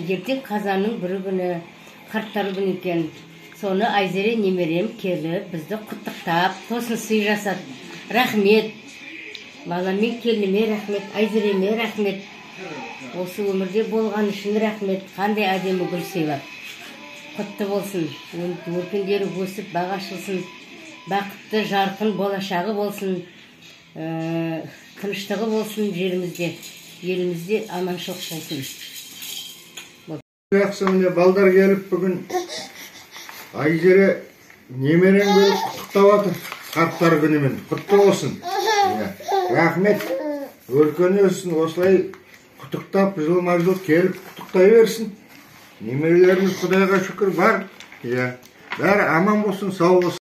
ертең қазанның бірі күні, қарттар күні екен. Соны Айзере немерем келіп, бізді құттықтап, тосын сый жасады. Рахмет. Баламен келіме рахмет, Айзереме рахмет. Осы өмірде болған үшін рахмет. Қандай әдемі гүл сыйлап. Құтты болсын. Өркендері өсіп, баға ашылсын. Бақытты, жарқын болашағы болсын. Тыныштығы болсын жерімізде. Елімізде аманшылық болсын. Жақсы, міне балдар келіп бүгін Айзере немерен көріп құттықтап жатыр. Қарттар күнімен құтты болсын. Рахмет. Өркен өссін, осылай құттықтап, жылма-жыл келіп құттықтай берсін. Немерелеріміз Құдайға шүкір бар. Бәрі аман болсын, сау болсын.